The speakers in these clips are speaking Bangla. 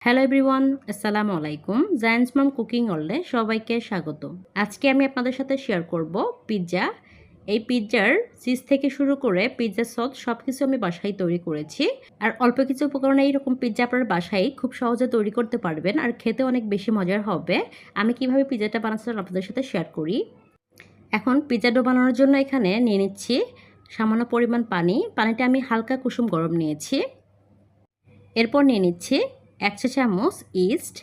হ্যালো এভরিওয়ান, আসসালামু আলাইকুম। জায়ান্টস মম কুকিং ওয়ার্ল্ডে সবাইকে স্বাগত। আজকে আমি আপনাদের সাথে শেয়ার করব পিৎজা। এই পিৎজার চিজ থেকে শুরু করে পিৎজা সস সব কিছু আমি বাসায় তৈরি করেছি। আর অল্প কিছু উপকরণে এইরকম পিৎজা আপনার বাসায় খুব সহজে তৈরি করতে পারবেন আর খেতে অনেক বেশি মজার হবে। আমি কিভাবে পিৎজাটা বানাচ্ছিলাম আপনাদের সাথে শেয়ার করি। এখন পিৎজা ডো বানানোর জন্য এখানে নিয়ে নিচ্ছি সামান্য পরিমাণ পানি। পানিটা আমি হালকা কুসুম গরম নিয়েছি। এরপর নিয়ে নিচ্ছি 1 চা চামচ ইস্ট।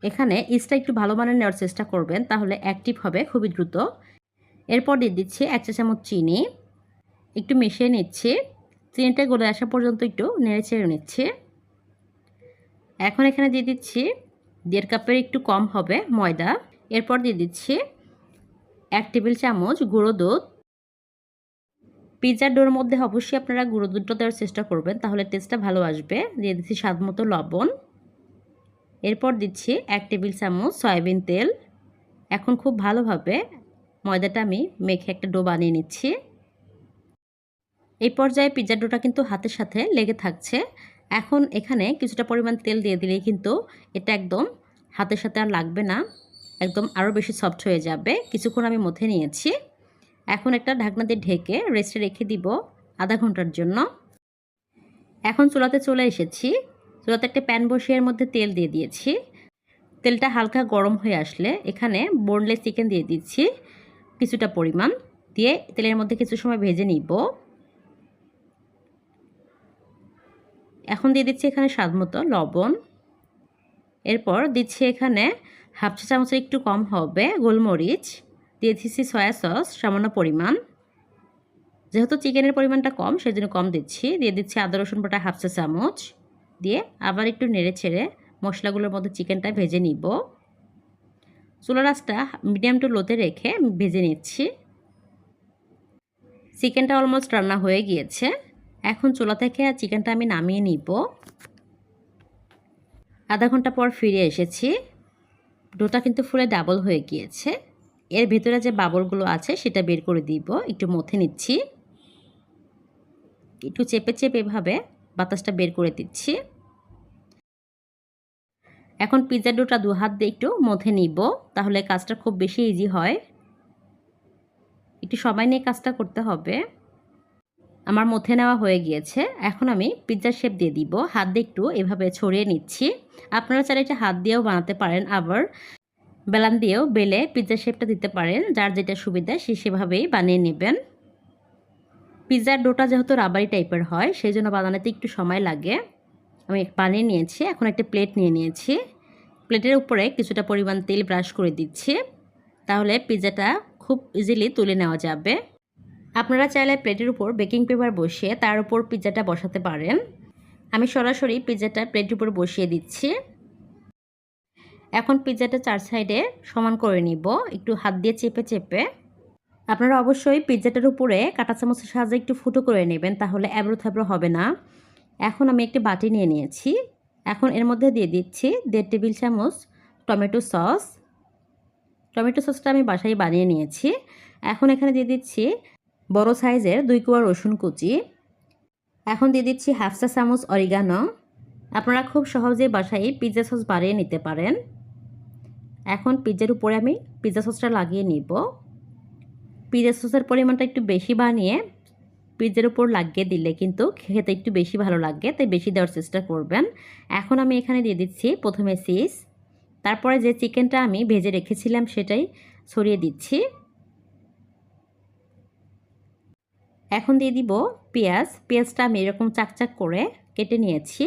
এখানে ইস্টটা একটু ভালো মানের নেওয়ার চেষ্টা করবেন, তাহলে অ্যাক্টিভ হবে খুবই দ্রুত। এরপর দিয়ে দিচ্ছি 1 চা চামচ চিনি। একটু মিশিয়ে নিচ্ছি। চিনিটা গলে আসা পর্যন্ত একটু নেড়ে চেড়ে নিচ্ছি। এখন এখানে দিয়ে দিচ্ছি 1.5 কাপের একটু কম হবে ময়দা। এরপর দিয়ে দিচ্ছি 1 টেবিল চামচ গুঁড়ো দুধ। পিৎজার ডোর মধ্যে অবশ্যই আপনারা গুঁড়ো দুধটা দেওয়ার চেষ্টা করবেন, তাহলে টেস্টটা ভালো আসবে। দিয়ে দিচ্ছি স্বাদ মতো লবণ। এরপর দিচ্ছি 1 টেবিল চামচ সয়াবিন তেল। এখন খুব ভালোভাবে ময়দাটা আমি মেখে একটা ডো বানিয়ে নিচ্ছি। এই পর্যায়ে পিৎজা ডোটা কিন্তু হাতের সাথে লেগে থাকছে। এখন এখানে কিছুটা পরিমাণ তেল দিয়ে দিলেই কিন্তু এটা একদম হাতের সাথে আর লাগবে না, একদম আরও বেশি সফট হয়ে যাবে। কিছুক্ষণ আমি মথে নিয়েছি। এখন একটা ঢাকনা দিয়ে ঢেকে রেস্টে রেখে দিব আধা ঘন্টার জন্য। এখন চুলাতে চলে এসেছি। চুলাতে একটা প্যান বসিয়ে এর মধ্যে তেল দিয়ে দিয়েছি। তেলটা হালকা গরম হয়ে আসলে এখানে বোনলেস চিকেন দিয়ে দিচ্ছি কিছুটা পরিমাণ। দিয়ে তেলের মধ্যে কিছু সময় ভেজে নিব। এখন দিয়ে দিচ্ছি এখানে স্বাদমতো লবণ। এরপর দিচ্ছি এখানে হাফ চা চামচের একটু কম হবে গোলমরিচ। দিয়ে দিচ্ছি সয়া সস সামান্য পরিমাণ। যেহেতু চিকেনের পরিমাণটা কম সেই জন্য কম দিচ্ছি। দিয়ে দিচ্ছি আদা রসুন বাটা হাফ চা চামচ। দিয়ে আবার একটু নেড়ে ছেড়ে মশলাগুলোর মধ্যে চিকেনটা ভেজে নিব। চুলার আঁচটা মিডিয়াম টু লোতে রেখে ভেজে নিচ্ছি। চিকেনটা অলমোস্ট রান্না হয়ে গিয়েছে। এখন চুলা থেকে চিকেনটা আমি নামিয়ে নিব। আধা ঘন্টা পর ফিরে এসেছি। ডোটা কিন্তু ফুলে ডাবল হয়ে গিয়েছে। এর ভেতরে যে বাবলগুলো আছে সেটা বের করে দিব। একটু মথে নিচ্ছি। একটু চেপে চেপে এভাবে বাতাসটা বের করে দিচ্ছি। এখন পিৎজা ডোটা 2 হাত দিয়ে একটু মথে নিব, তাহলে কাজটা খুব বেশি ইজি হয়। একটু সময় নিয়ে কাজটা করতে হবে। আমার মথে নেওয়া হয়ে গিয়েছে। এখন আমি পিৎজার শেপ দিয়ে দিব। হাত দিয়ে একটু এভাবে ছড়িয়ে নিচ্ছি। আপনারা চাইলে এটা হাত দিয়েও বানাতে পারেন, আবার বেলান দিয়েও বেলে পিৎজার শেপটা দিতে পারেন। যার যেটা সুবিধা সে সেভাবেই বানিয়ে নেবেন। পিৎজার ডোটা যেহেতু রাবারি টাইপের হয় সেই জন্য বানানোতে একটু সময় লাগে। আমি বানিয়ে নিয়েছি। এখন একটা প্লেট নিয়ে নিয়েছি। প্লেটের উপরে কিছুটা পরিমাণ তেল ব্রাশ করে দিচ্ছি, তাহলে পিৎজাটা খুব ইজিলি তুলে নেওয়া যাবে। আপনারা চাইলে প্লেটের উপর বেকিং পেপার বসিয়ে তার উপর পিৎজাটা বসাতে পারেন। আমি সরাসরি পিৎজাটা প্লেটের উপর বসিয়ে দিচ্ছি। এখন পিৎজাটা 4 সাইডে সমান করে নিব, একটু হাত দিয়ে চেপে চেপে। আপনারা অবশ্যই পিৎজাটার উপরে কাঁটা চামচের সাহায্যে একটু ফুটো করে নেবেন, তাহলে এবড়ো থেবড়ো হবে না। এখন আমি একটি বাটি নিয়ে নিয়েছি। এখন এর মধ্যে দিয়ে দিচ্ছি 1.5 টেবিল চামচ টমেটো সস। টমেটো সসটা আমি বাসায় বানিয়ে নিয়েছি। এখন এখানে দিয়ে দিচ্ছি বড় সাইজের 2 কোয়া রসুন কুচি। এখন দিয়ে দিচ্ছি হাফ চা চামচ অরিগানো। আপনারা খুব সহজেই বাসায় পিৎজা সস বানিয়ে নিতে পারেন। এখন পিৎজার উপরে আমি পিৎজা সসটা লাগিয়ে নিব। পিৎজা সসের পরিমাণটা একটু বেশি বানিয়ে পিৎজার উপর লাগিয়ে দিলে কিন্তু খেতে একটু বেশি ভালো লাগে, তাই বেশি দেওয়ার চেষ্টা করবেন। এখন আমি এখানে দিয়ে দিচ্ছি প্রথমে চিজ, তারপরে যে চিকেনটা আমি ভেজে রেখেছিলাম সেটাই ছড়িয়ে দিচ্ছি। এখন দিয়ে দিব পেঁয়াজ। পেঁয়াজটা আমি এরকম চাকচাক করে কেটে নিয়েছি,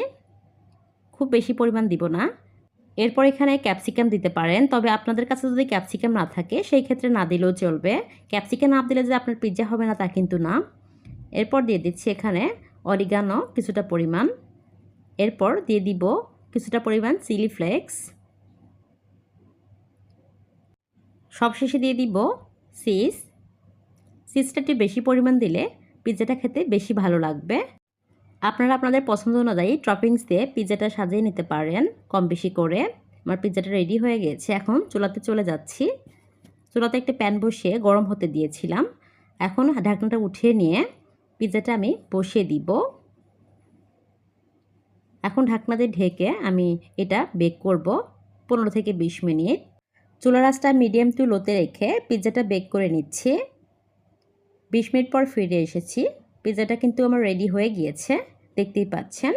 খুব বেশি পরিমাণ দিব না। এরপর এখানে ক্যাপসিকাম দিতে পারেন, তবে আপনাদের কাছে যদি ক্যাপসিকাম না থাকে সেই ক্ষেত্রে না দিলেও চলবে। ক্যাপসিকাম না দিলে যে আপনার পিৎজা হবে না তা কিন্তু না। এরপর দিয়ে দিচ্ছি এখানে অরিগানো কিছুটা পরিমাণ। এরপর দিয়ে দিব কিছুটা পরিমাণ চিলি ফ্লেক্স। সবশেষে দিয়ে দিব চিজ। চিজটা একটু বেশি পরিমাণ দিলে পিৎজাটা খেতে বেশি ভালো লাগবে। আপনারা আপনাদের পছন্দ অনুযায়ী টপিংস দিয়ে পিৎজাটা সাজিয়ে নিতে পারেন কম বেশি করে। আমার পিৎজাটা রেডি হয়ে গেছে। এখন চুলাতে চলে যাচ্ছি। চুলাতে একটা প্যান বসিয়ে গরম হতে দিয়েছিলাম। এখন ঢাকনাটা উঠিয়ে নিয়ে পিৎজাটা আমি বসিয়ে দিব। এখন ঢাকনা দিয়ে ঢেকে আমি এটা বেক করব 15 থেকে 20 মিনিট। চুলার আঁচটা মিডিয়াম টু লোতে রেখে পিৎজাটা বেক করে নিচ্ছি। 20 মিনিট পর ফিরে এসেছি। পিৎজাটা কিন্তু আমার রেডি হয়ে গিয়েছে, দেখতেই পাচ্ছেন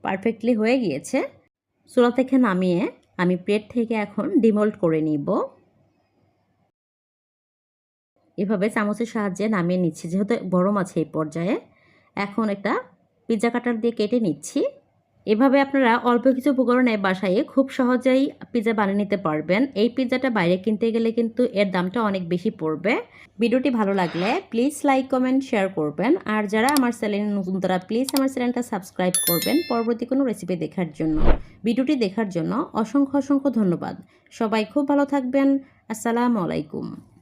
পারফেক্টলি হয়ে গিয়েছে। চুলা থেকে নামিয়ে আমি প্লেট থেকে এখন ডিমোল্ড করে নিব। এভাবে চামচের সাহায্যে নামিয়ে নিচ্ছি, যেহেতু গরম আছে এই পর্যায়ে। এখন একটা পিৎজা কাটার দিয়ে কেটে নিচ্ছি। এভাবে আপনারা অল্প কিছু উপকরণে বাসায় খুব সহজেই পিৎজা বানিয়ে নিতে পারবেন। এই পিৎজাটা বাইরে কিনতে গেলে কিন্তু এর দামটা অনেক বেশি পড়বে। ভিডিওটি ভালো লাগলে প্লিজ লাইক, কমেন্ট, শেয়ার করবেন। আর যারা আমার চ্যানেলে নতুন তারা প্লিজ আমার চ্যানেলটা সাবস্ক্রাইব করবেন পরবর্তী কোনো রেসিপি দেখার জন্য। ভিডিওটি দেখার জন্য অসংখ্য ধন্যবাদ। সবাই খুব ভালো থাকবেন। আসসালামু আলাইকুম।